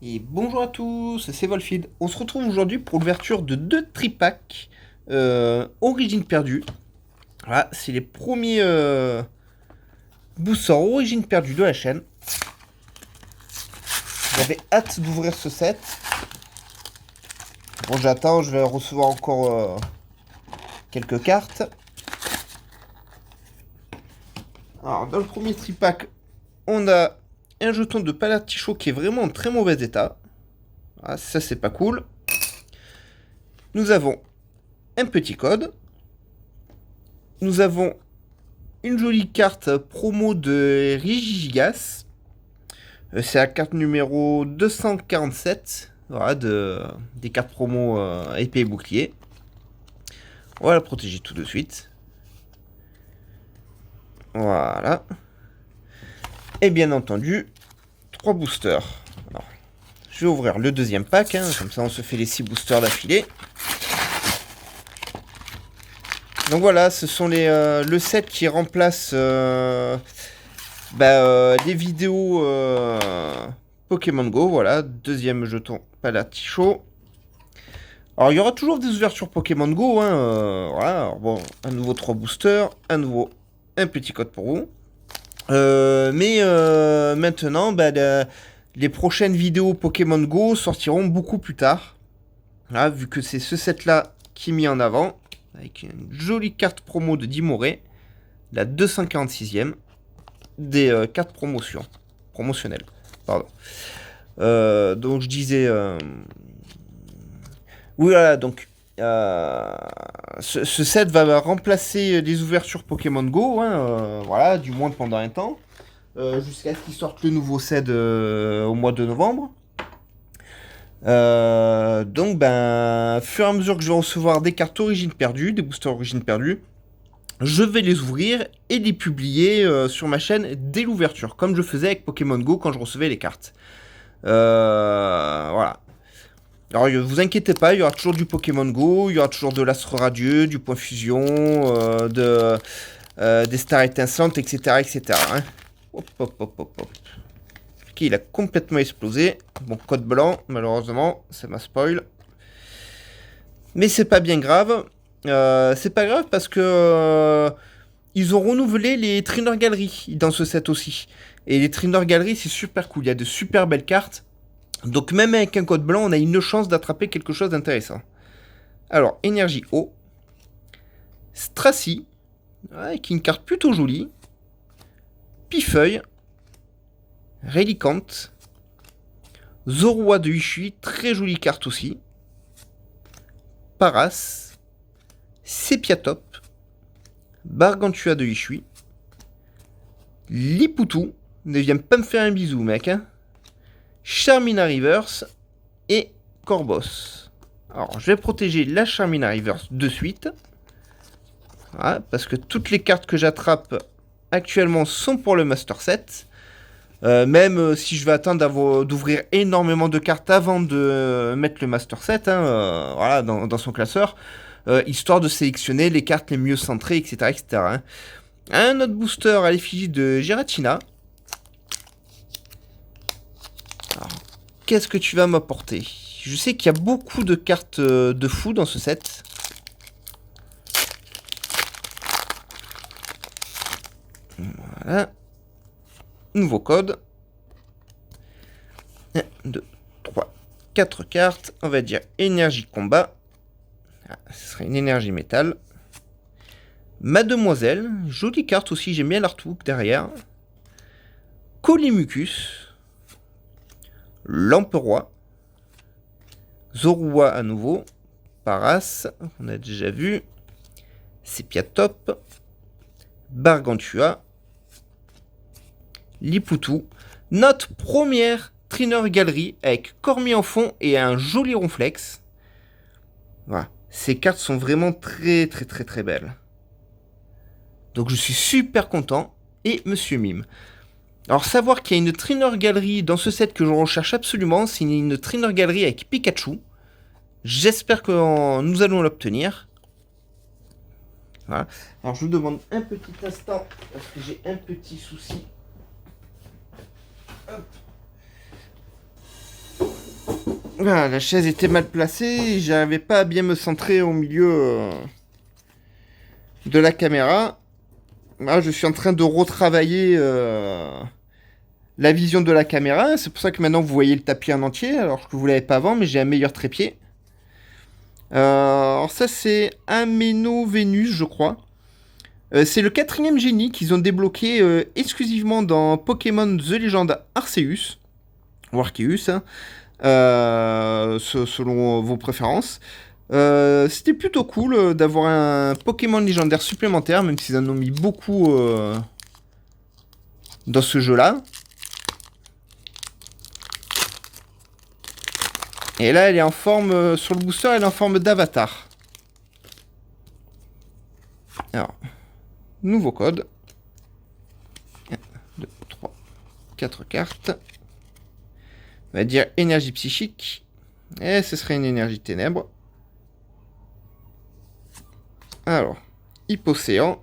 Et bonjour à tous, c'est Volfield. On se retrouve aujourd'hui pour l'ouverture de deux tripacks Origine perdue. Voilà, c'est les premiers boosters Origine perdue de la chaîne. J'avais hâte d'ouvrir ce set. Bon, j'attends, je vais recevoir encore quelques cartes. Alors, dans le premier tripack, on a un jeton de Palaticho qui est vraiment en très mauvais état. Ah, ça, c'est pas cool. Nous avons un petit code. Nous avons une jolie carte promo de Rigigas. C'est la carte numéro 247. Voilà, des cartes promo épée et bouclier. On va la protéger tout de suite. Voilà. Et bien entendu, 3 boosters. Alors, je vais ouvrir le deuxième pack, hein, comme ça on se fait les 6 boosters d'affilée. Donc voilà, ce sont le set qui remplace les vidéos Pokémon Go. Voilà, deuxième jeton Palaticho. Alors il y aura toujours des ouvertures Pokémon Go. Voilà, alors, bon, un nouveau 3 boosters, un petit code pour vous. Maintenant, les prochaines vidéos Pokémon Go sortiront beaucoup plus tard. Là, vu que c'est ce set-là qui est mis en avant. Avec une jolie carte promo de Dimoré. La 246e. Des cartes promotionnelles. Pardon. Donc je disais... Oui, voilà, donc... ce set va remplacer les ouvertures Pokémon Go. Voilà, du moins pendant un temps. Jusqu'à ce qu'ils sortent le nouveau set au mois de novembre. Donc, fur et à mesure que je vais recevoir des cartes origine perdues, des boosters origine perdues, je vais les ouvrir et les publier sur ma chaîne dès l'ouverture, comme je faisais avec Pokémon Go quand je recevais les cartes. Voilà. Alors, vous inquiétez pas, il y aura toujours du Pokémon Go, il y aura toujours de l'Astre Radieux, du Point Fusion, des Stars Étincelantes, etc. etc. Hein. Hop, hop, hop, hop, hop. Ok, il a complètement explosé. Bon, code blanc, malheureusement, ça m'a spoil. Mais c'est pas bien grave. C'est pas grave parce que ils ont renouvelé les Trainer Gallery dans ce set aussi. Et les Trainer Gallery, c'est super cool. Il y a de super belles cartes. Donc même avec un code blanc, on a une chance d'attraper quelque chose d'intéressant. Alors, Énergie eau. Stracy, avec une carte plutôt jolie. Pifeuille. Rélicante. Zorua de Ishui, très jolie carte aussi. Paras. Sepiatop. Bargantua de Ishui. Lipoutou. Ne viens pas me faire un bisou, mec. Hein. Charmina Reverse. Et Corbos. Alors, je vais protéger la Charmina Reverse de suite. Voilà, parce que toutes les cartes que j'attrape actuellement sont pour le Master Set. Même si je vais attendre d'ouvrir énormément de cartes avant de mettre le Master Set, voilà, dans son classeur, histoire de sélectionner les cartes les mieux centrées, etc. etc. Hein. Un autre booster à l'effigie de Giratina. Alors, qu'est-ce que tu vas m'apporter? Je sais qu'il y a beaucoup de cartes de fou dans ce set. Voilà. Nouveau code. 1, 2, 3, 4 cartes. On va dire énergie combat. Ah, ce serait une énergie métal. Mademoiselle. Jolie carte aussi. J'aime bien l'artwork derrière. Colimucus. Lamperoi. Zorua à nouveau. Paras. On a déjà vu. Sepiatop. Bargantua. Lipoutou. Notre première Trainer Gallery avec Cormi en fond et un joli ronflex. Voilà. Ces cartes sont vraiment très très très très belles. Donc je suis super content. Et Monsieur Mime. Alors savoir qu'il y a une Trainer Gallery dans ce set que je recherche absolument, c'est une Trainer Gallery avec Pikachu. J'espère que nous allons l'obtenir. Voilà. Alors je vous demande un petit instant parce que j'ai un petit souci. Hop. Voilà, la chaise était mal placée, j'arrivais pas à bien me centrer au milieu de la caméra. Là, je suis en train de retravailler la vision de la caméra. C'est pour ça que maintenant vous voyez le tapis en entier, alors que vous l'avez pas avant, mais j'ai un meilleur trépied. Alors ça c'est Ameno Vénus, je crois. C'est le 4ème génie qu'ils ont débloqué exclusivement dans Pokémon The Legend Arceus. Ou Arceus, hein. Selon vos préférences. C'était plutôt cool d'avoir un Pokémon légendaire supplémentaire, même s'ils en ont mis beaucoup dans ce jeu-là. Et là, elle est en forme, sur le booster, elle est en forme d'avatar. Alors, nouveau code. 1, 2, 3, 4 cartes. On va dire énergie psychique. Et ce serait une énergie ténèbres. Alors, Hypocéan.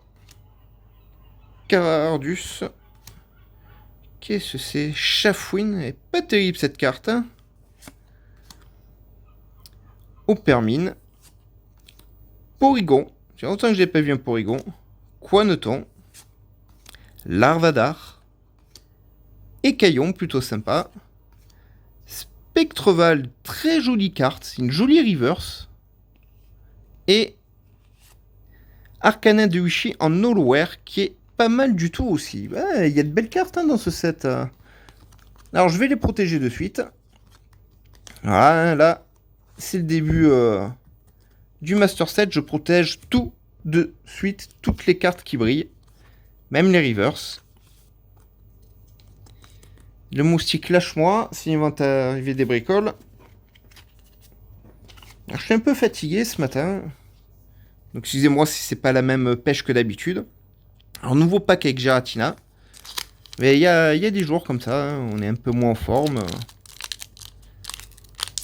Carardus. Qu'est-ce que c'est? Chafouine. Elle est pas terrible cette carte. Hein. Opermine. Porygon. J'ai longtemps que je n'ai pas vu un Porygon. Quaneton. Larvadar. Écaillon, plutôt sympa. Spectreval, très jolie carte. C'est une jolie reverse. Et Arcanin de Wishi en Holoware, qui est pas mal du tout aussi. Il y a de belles cartes hein, dans ce set. Alors, je vais les protéger de suite. Voilà, là, c'est le début du Master Set. Je protège tout de suite, toutes les cartes qui brillent. Même les reverse. Le moustique, lâche-moi, s'il va t'arriver des bricoles. Alors, je suis un peu fatigué ce matin. Donc excusez-moi si c'est pas la même pêche que d'habitude. Alors nouveau pack avec Giratina. Mais il y a des jours comme ça, hein, on est un peu moins en forme.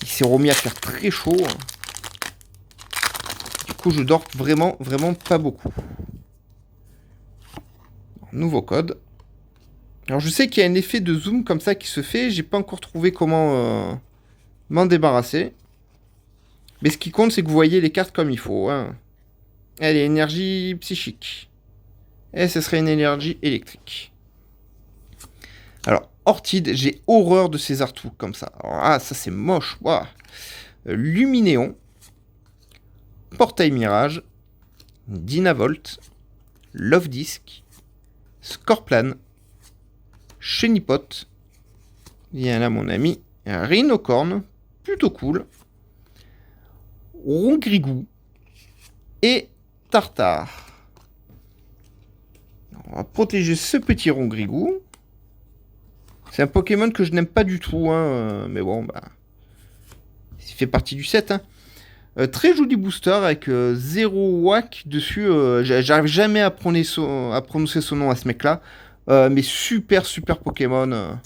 Il s'est remis à faire très chaud. Du coup je dors vraiment pas beaucoup. Nouveau code. Alors je sais qu'il y a un effet de zoom comme ça qui se fait. J'ai pas encore trouvé comment m'en débarrasser. Mais ce qui compte c'est que vous voyez les cartes comme il faut. Hein. Elle est énergie psychique. Et ce serait une énergie électrique. Alors, Orchid, j'ai horreur de ces artworks comme ça. Alors, ça c'est moche. Wow. Luminéon. Portail Mirage. Dynavolt. Love Disc. Scorplan. Chenipot. Il y a là mon ami. Rhinocorn. Plutôt cool. Rongrigou. Et Tartare. On va protéger ce petit Rongrigou. C'est un Pokémon que je n'aime pas du tout, hein, mais bon, bah, il fait partie du set. Hein. Très joli booster avec 0 whack dessus. J'arrive jamais à prononcer son nom à ce mec-là. Mais super Pokémon.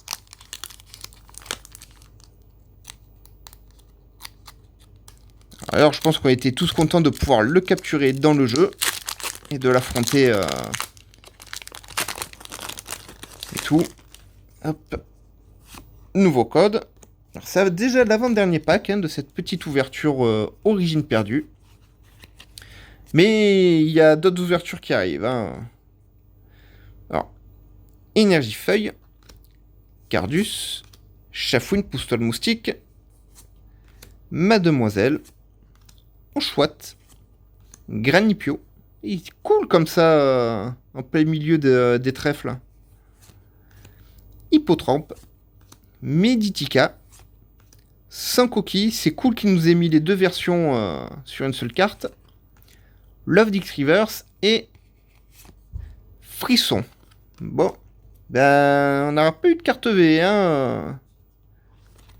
Alors je pense qu'on était tous contents de pouvoir le capturer dans le jeu. Et de l'affronter. Et tout. Hop. Nouveau code. Alors, c'est déjà l'avant-dernier pack hein, de cette petite ouverture origine perdue. Mais il y a d'autres ouvertures qui arrivent. Hein. Alors, énergie feuille. Cardus. Chafouine, Poustole moustique. Mademoiselle. Enchouette. Granipio. Il est cool comme ça en plein milieu des trèfles. Hippotrampe. Meditica. Sans coquille. C'est cool qu'il nous ait mis les deux versions sur une seule carte. Love Dix Reverse et Frisson. Bon. Ben, on n'aura pas eu de carte V. Hein.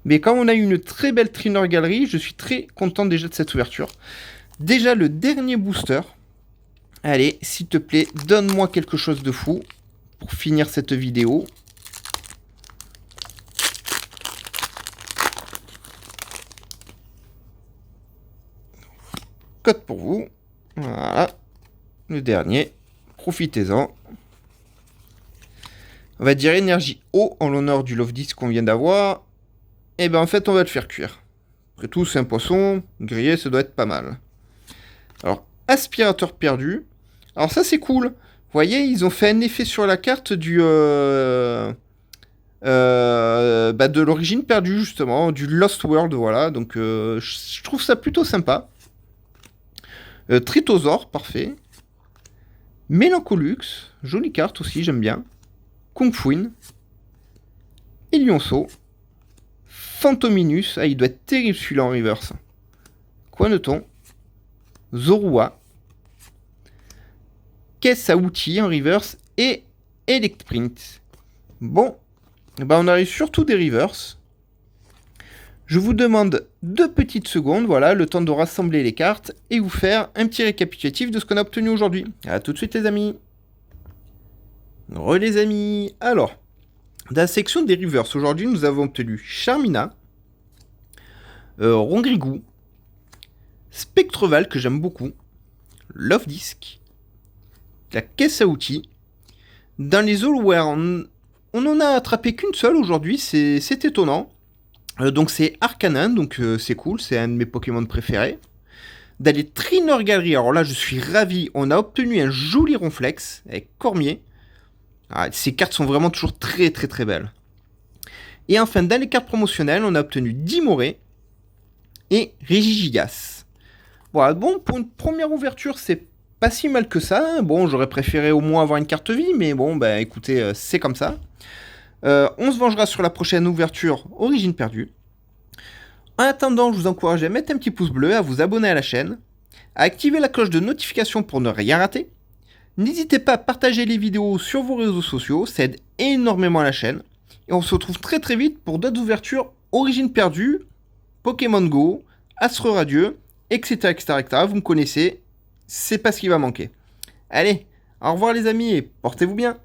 Mais comme on a eu une très belle Trainer Gallery, je suis très content déjà de cette ouverture. Déjà le dernier booster. Allez, s'il te plaît, donne-moi quelque chose de fou pour finir cette vidéo. Code pour vous. Voilà. Le dernier. Profitez-en. On va dire énergie eau en l'honneur du Love Disc qu'on vient d'avoir. Et ben en fait on va le faire cuire. Après tout, c'est un poisson, grillé, ça doit être pas mal. Alors, aspirateur perdu. Alors ça, c'est cool. Vous voyez, ils ont fait un effet sur la carte de l'origine perdue, justement, du Lost World, voilà. Donc, je trouve ça plutôt sympa. Tritosaure, parfait. Mélancolux, jolie carte aussi, j'aime bien. Kung Fuin. Et Lionceau. Phantominus, il doit être terrible celui-là en reverse. Quoi notons? Zorua. Caisse à outils en reverse et Electprint. Bon, on arrive surtout des reverse. Je vous demande 2 petites secondes, voilà, le temps de rassembler les cartes et vous faire un petit récapitulatif de ce qu'on a obtenu aujourd'hui. A tout de suite les amis. Les amis. Alors, dans la section des reverse, aujourd'hui nous avons obtenu Charmina, Rongrigou, Spectreval que j'aime beaucoup, Love Disc, la caisse à outils. Dans les Allware, on en a attrapé qu'une seule aujourd'hui, c'est étonnant. Donc c'est Arcanin, donc c'est cool, c'est un de mes Pokémon préférés. Dans les Trainer Gallery, alors là je suis ravi, on a obtenu un joli Ronflex avec Cormier. Ces cartes sont vraiment toujours très très très belles. Et enfin dans les cartes promotionnelles, on a obtenu Dimoré et Regigigas. Voilà, bon, pour une première ouverture, c'est pas si mal que ça. Bon, j'aurais préféré au moins avoir une carte vie, mais bon, écoutez, c'est comme ça. On se vengera sur la prochaine ouverture Origine perdue. En attendant, je vous encourage à mettre un petit pouce bleu, à vous abonner à la chaîne, à activer la cloche de notification pour ne rien rater. N'hésitez pas à partager les vidéos sur vos réseaux sociaux, ça aide énormément la chaîne. Et on se retrouve très très vite pour d'autres ouvertures Origine perdue, Pokémon Go, Astre Radieux, etc., etc., etc. Vous me connaissez, c'est pas ce qui va manquer. Allez, au revoir les amis et portez-vous bien.